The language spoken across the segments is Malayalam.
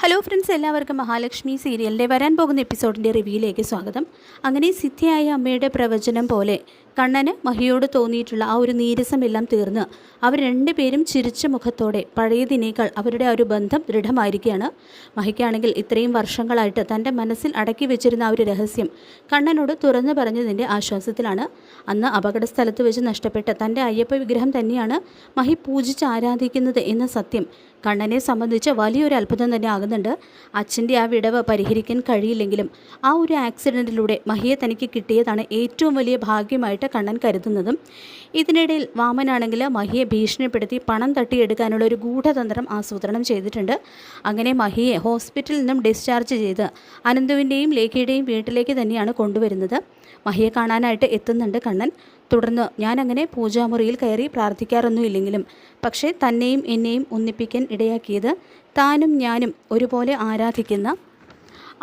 ഹലോ ഫ്രണ്ട്സ്, എല്ലാവർക്കും മഹാലക്ഷ്മി സീരിയലിൻ്റെ വരാൻ പോകുന്ന എപ്പിസോഡിൻ്റെ റിവ്യൂയിലേക്ക് സ്വാഗതം. അങ്ങനെ സിദ്ധിയായ അമ്മയുടെ പ്രവചനം പോലെ കണ്ണന് മഹിയോട് തോന്നിയിട്ടുള്ള ആ ഒരു നീരസമെല്ലാം തീർന്ന് അവർ രണ്ടുപേരും ചിരിച്ച മുഖത്തോടെ പഴയതിനേക്കാൾ അവരുടെ ആ ഒരു ബന്ധം ദൃഢമായിരിക്കുകയാണ്. മഹിക്കാണെങ്കിൽ ഇത്രയും വർഷങ്ങളായിട്ട് തൻ്റെ മനസ്സിൽ അടക്കി വെച്ചിരുന്ന ആ ഒരു രഹസ്യം കണ്ണനോട് തുറന്നു പറഞ്ഞതിൻ്റെ ആശ്വാസത്തിലാണ്. അന്ന് അപകട സ്ഥലത്ത് വെച്ച് നഷ്ടപ്പെട്ട തൻ്റെ അയ്യപ്പ വിഗ്രഹം തന്നെയാണ് മഹി പൂജിച്ച് ആരാധിക്കുന്നത് എന്ന സത്യം കണ്ണനെ സംബന്ധിച്ച് വലിയൊരു അത്ഭുതം തന്നെ ആകുന്നുണ്ട്. അച്ഛൻ്റെ ആ വിടവ് പരിഹരിക്കാൻ കഴിയില്ലെങ്കിലും ആ ഒരു ആക്സിഡൻറ്റിലൂടെ മഹിയെ തനിക്ക് കിട്ടിയതാണ് ഏറ്റവും വലിയ ഭാഗ്യമായിട്ട് കണ്ണൻ കരുതുന്നതും. ഇതിനിടയിൽ വാമനാണെങ്കിൽ മഹിയെ ഭീഷണിപ്പെടുത്തി പണം തട്ടിയെടുക്കാനുള്ള ഒരു ഗൂഢതന്ത്രം ആസൂത്രണം ചെയ്തിട്ടുണ്ട്. അങ്ങനെ മഹിയെ ഹോസ്പിറ്റലിൽ നിന്നും ഡിസ്ചാർജ് ചെയ്ത് അനന്തുവിൻ്റെയും ലേഖയുടെയും വീട്ടിലേക്ക് തന്നെയാണ് കൊണ്ടുവരുന്നത്. മഹിയെ കാണാനായിട്ട് എത്തുന്നുണ്ട് കണ്ണൻ. തുടർന്ന് ഞാനങ്ങനെ പൂജാമുറിയിൽ കയറി പ്രാർത്ഥിക്കാറൊന്നുമില്ലെങ്കിലും പക്ഷേ തന്നെയും എന്നെയും ഒന്നിപ്പിക്കാൻ ഇടയാക്കിയത് താനും ഞാനും ഒരുപോലെ ആരാധിക്കുന്ന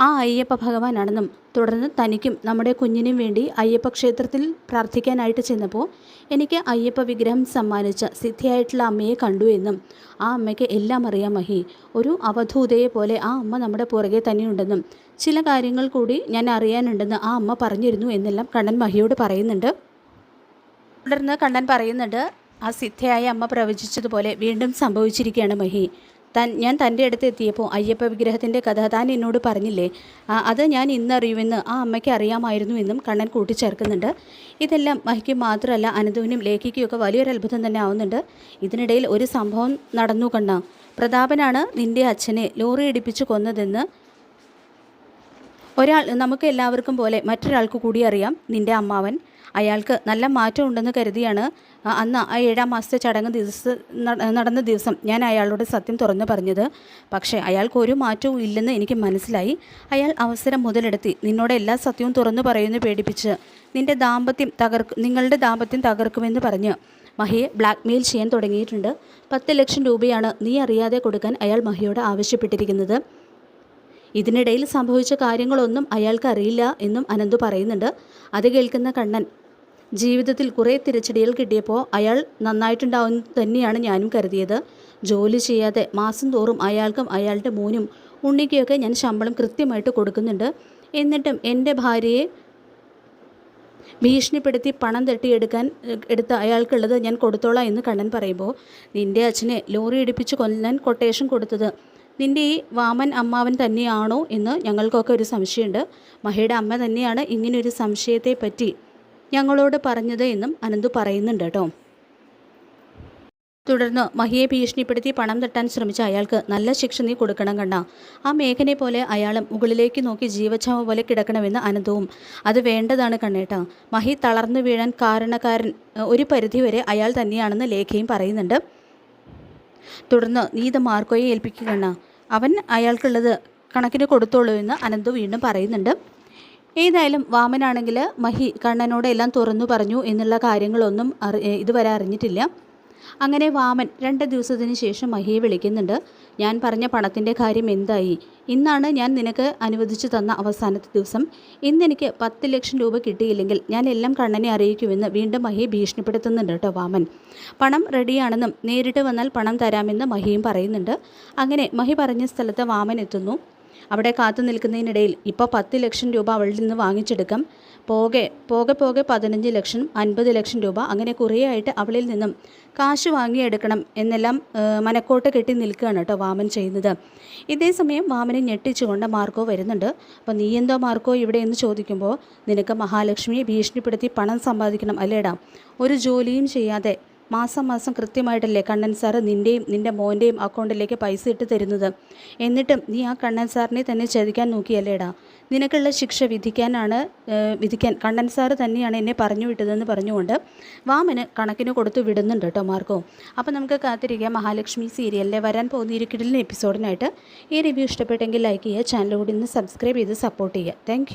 ആ അയ്യപ്പ ഭഗവാനാണെന്നും തുടർന്ന് തനിക്കും നമ്മുടെ കുഞ്ഞിനും വേണ്ടി അയ്യപ്പ ക്ഷേത്രത്തിൽ പ്രാർത്ഥിക്കാനായിട്ട് ചെന്നപ്പോൾ എനിക്ക് അയ്യപ്പ വിഗ്രഹം സമ്മാനിച്ച സിദ്ധിയായിട്ടുള്ള അമ്മയെ കണ്ടു എന്നും ആ അമ്മയ്ക്ക് എല്ലാം അറിയാം മഹി, ഒരു അവധൂതയെ പോലെ ആ അമ്മ നമ്മുടെ പുറകെ തന്നെയുണ്ടെന്നും ചില കാര്യങ്ങൾ കൂടി ഞാൻ അറിയാനുണ്ടെന്ന് ആ അമ്മ പറഞ്ഞിരുന്നു എന്നെല്ലാം കണ്ണൻ മഹിയോട് പറയുന്നുണ്ട്. തുടർന്ന് കണ്ണൻ പറയുന്നുണ്ട്, ആ സിദ്ധയായ അമ്മ പ്രവചിച്ചതുപോലെ വീണ്ടും സംഭവിച്ചിരിക്കുകയാണ് മഹി. ഞാൻ തൻ്റെ അടുത്ത് എത്തിയപ്പോൾ അയ്യപ്പ വിഗ്രഹത്തിൻ്റെ കഥ താൻ എന്നോട് പറഞ്ഞില്ലേ, അത് ഞാൻ ഇന്നറിയുമെന്ന് ആ അമ്മയ്ക്ക് അറിയാമായിരുന്നു എന്നും കണ്ണൻ കൂട്ടിച്ചേർക്കുന്നുണ്ട്. ഇതെല്ലാം മഹിക്ക് മാത്രമല്ല അനന്തുവിനും ലേഖയ്ക്കുമൊക്കെ വലിയൊരു അത്ഭുതം തന്നെ ആവുന്നുണ്ട്. ഇതിനിടയിൽ ഒരു സംഭവം നടന്നു കണ്ണ. പ്രതാപനാണ് നിൻ്റെ അച്ഛനെ ലോറി ഇടിപ്പിച്ച് കൊന്നതെന്ന് ഒരാൾ, നമുക്ക് എല്ലാവർക്കും പോലെ മറ്റൊരാൾക്ക് കൂടി അറിയാം. നിൻ്റെ അമ്മാവൻ, അയാൾക്ക് നല്ല മാറ്റം ഉണ്ടെന്ന് കരുതിയാണ് അന്ന് ആ 7-ാം മാസത്തെ ചടങ്ങ് നടന്ന ദിവസം ഞാൻ അയാളോട് സത്യം തുറന്നു പറഞ്ഞത്. പക്ഷേ അയാൾക്ക് ഒരു മാറ്റവും ഇല്ലെന്ന് എനിക്ക് മനസ്സിലായി. അയാൾ അവസരം മുതലെടുത്തി നിന്നോട് എല്ലാ സത്യവും തുറന്നു പറയുന്നു പേടിപ്പിച്ച് നിങ്ങളുടെ ദാമ്പത്യം തകർക്കുമെന്ന് പറഞ്ഞ് മഹിയെ ബ്ലാക്ക്മെയിൽ ചെയ്യാൻ തുടങ്ങിയിട്ടുണ്ട്. 10 ലക്ഷം രൂപയാണ് നീ അറിയാതെ കൊടുക്കാൻ അയാൾ മഹിയോട് ആവശ്യപ്പെട്ടിരിക്കുന്നത്. ഇതിനിടയിൽ സംഭവിച്ച കാര്യങ്ങളൊന്നും അയാൾക്ക് അറിയില്ല എന്നും അനന്തു പറയുന്നുണ്ട്. അത് കേൾക്കുന്ന കണ്ണൻ, ജീവിതത്തിൽ കുറേ തിരിച്ചടികൾ കിട്ടിയപ്പോൾ അയാൾ നന്നായിട്ടുണ്ടാവും തന്നെയാണ് ഞാനും കരുതിയത്. ജോലി ചെയ്യാതെ മാസം തോറും അയാൾക്കും അയാളുടെ മോനും ഉണ്ണിക്കൊക്കെ ഞാൻ ശമ്പളം കൃത്യമായിട്ട് കൊടുക്കുന്നുണ്ട്. എന്നിട്ടും എൻ്റെ ഭാര്യയെ ഭീഷണിപ്പെടുത്തി പണം എടുത്ത അയാൾക്കുള്ളത് ഞാൻ കൊടുത്തോളാം എന്ന് കണ്ണൻ പറയുമ്പോൾ, നിൻ്റെ അച്ഛനെ ലോറി ഇടിപ്പിച്ച് കൊല്ലാൻ കൊട്ടേഷൻ കൊടുത്തത് നിൻ്റെ ഈ വാമൻ അമ്മാവൻ തന്നെയാണോ എന്ന് ഞങ്ങൾക്കൊക്കെ ഒരു സംശയമുണ്ട്. മഹിയുടെ അമ്മ തന്നെയാണ് ഇങ്ങനൊരു സംശയത്തെ പറ്റി ഞങ്ങളോട് പറഞ്ഞത് എന്നും അനന്തു പറയുന്നുണ്ട് കേട്ടോ. തുടർന്ന് മഹിയെ ഭീഷണിപ്പെടുത്തി പണം തട്ടാൻ ശ്രമിച്ച അയാൾക്ക് നല്ല ശിക്ഷ നീ കൊടുക്കണം കണ്ട. ആ മേഘനെ പോലെ അയാളും മുകളിലേക്ക് നോക്കി ജീവച്ഛാമ പോലെ കിടക്കണമെന്ന് അനന്തവും. അത് വേണ്ടതാണ് കണ്ണേട്ടാ. മഹി തളർന്നു വീഴാൻ കാരണക്കാരൻ ഒരു പരിധിവരെ അയാൾ തന്നെയാണെന്ന് ലേഖയും പറയുന്നുണ്ട്. തുടർന്ന് നീ ഇത് മാർക്കോയെ ഏൽപ്പിക്കുകയാണ്, അവൻ അയാൾക്കുള്ളത് കണക്കിന് കൊടുത്തോളൂ എന്ന് അനന്തു വീണ്ടും പറയുന്നുണ്ട്. ഏതായാലും വാമനാണെങ്കിൽ മഹി കണ്ണനോട് എല്ലാം തുറന്നു പറഞ്ഞു എന്നുള്ള കാര്യങ്ങളൊന്നും ഇതുവരെ അറിഞ്ഞിട്ടില്ല. അങ്ങനെ വാമൻ 2 ദിവസത്തിന് ശേഷം മഹിയെ വിളിക്കുന്നുണ്ട്. ഞാൻ പറഞ്ഞ പണത്തിൻ്റെ കാര്യം എന്തായി? ഇന്നാണ് ഞാൻ നിനക്ക് അനുവദിച്ചു തന്ന അവസാനത്തെ ദിവസം. ഇന്നെനിക്ക് 10 ലക്ഷം രൂപ കിട്ടിയില്ലെങ്കിൽ ഞാൻ എല്ലാം കണ്ണനെ അറിയിക്കുമെന്ന് വീണ്ടും മഹിയെ ഭീഷണിപ്പെടുത്തുന്നുണ്ട് കേട്ടോ വാമൻ. പണം റെഡിയാണെന്നും നേരിട്ട് വന്നാൽ പണം തരാമെന്ന് മഹിയും പറയുന്നുണ്ട്. അങ്ങനെ മഹി പറഞ്ഞ സ്ഥലത്ത് വാമൻ എത്തുന്നു. അവിടെ കാത്തു നിൽക്കുന്നതിനിടയിൽ ഇപ്പോൾ 10 ലക്ഷം രൂപ അവളിൽ നിന്ന് വാങ്ങിച്ചെടുക്കാം. പോകെ 15 ലക്ഷം, 50 ലക്ഷം രൂപ, അങ്ങനെ കുറേയായിട്ട് അവളിൽ നിന്നും കാശ് വാങ്ങിയെടുക്കണം എന്നെല്ലാം മനക്കോട്ട് കെട്ടി നിൽക്കുകയാണ് കേട്ടോ വാമൻ ചെയ്യുന്നത്. ഇതേസമയം വാമനെ ഞെട്ടിച്ചുകൊണ്ട് മാർക്കോ വരുന്നുണ്ട്. അപ്പോൾ നീ എന്തോ മാർക്കോ ഇവിടെ എന്ന് ചോദിക്കുമ്പോൾ, നിനക്ക് മഹാലക്ഷ്മിയെ ഭീഷണിപ്പെടുത്തി പണം സമ്പാദിക്കണം അല്ലേടാ. ഒരു ജോലിയും ചെയ്യാതെ മാസം കൃത്യമായിട്ടല്ലേ കണ്ണൻ സാറ് നിൻ്റെയും നിൻ്റെ മോൻ്റെയും അക്കൗണ്ടിലേക്ക് പൈസ ഇട്ട് തരുന്നത്. എന്നിട്ടും നീ ആ കണ്ണൻ സാറിനെ തന്നെ ചതിക്കാൻ നോക്കിയല്ലേടാ. നിനക്കുള്ള ശിക്ഷ വിധിക്കാൻ കണ്ണൻ സാറ് തന്നെയാണ് എന്നെ പറഞ്ഞു വിട്ടതെന്ന് പറഞ്ഞുകൊണ്ട് വാമന് കണക്കിന് കൊടുത്തു വിടുന്നുണ്ട് കേട്ടോ മാർക്കോ. അപ്പോൾ നമുക്ക് കാത്തിരിക്കാം മഹാലക്ഷ്മി സീരിയലിലെ വരാൻ പോകുന്ന ഒരു കിടിലൻ എപ്പിസോഡിനായിട്ട്. ഈ റിവ്യൂ ഇഷ്ടപ്പെട്ടെങ്കിൽ ലൈക്ക് ചെയ്യുക, ചാനൽ കൂടി ഒന്ന് സബ്സ്ക്രൈബ് ചെയ്ത് സപ്പോർട്ട് ചെയ്യുക. താങ്ക്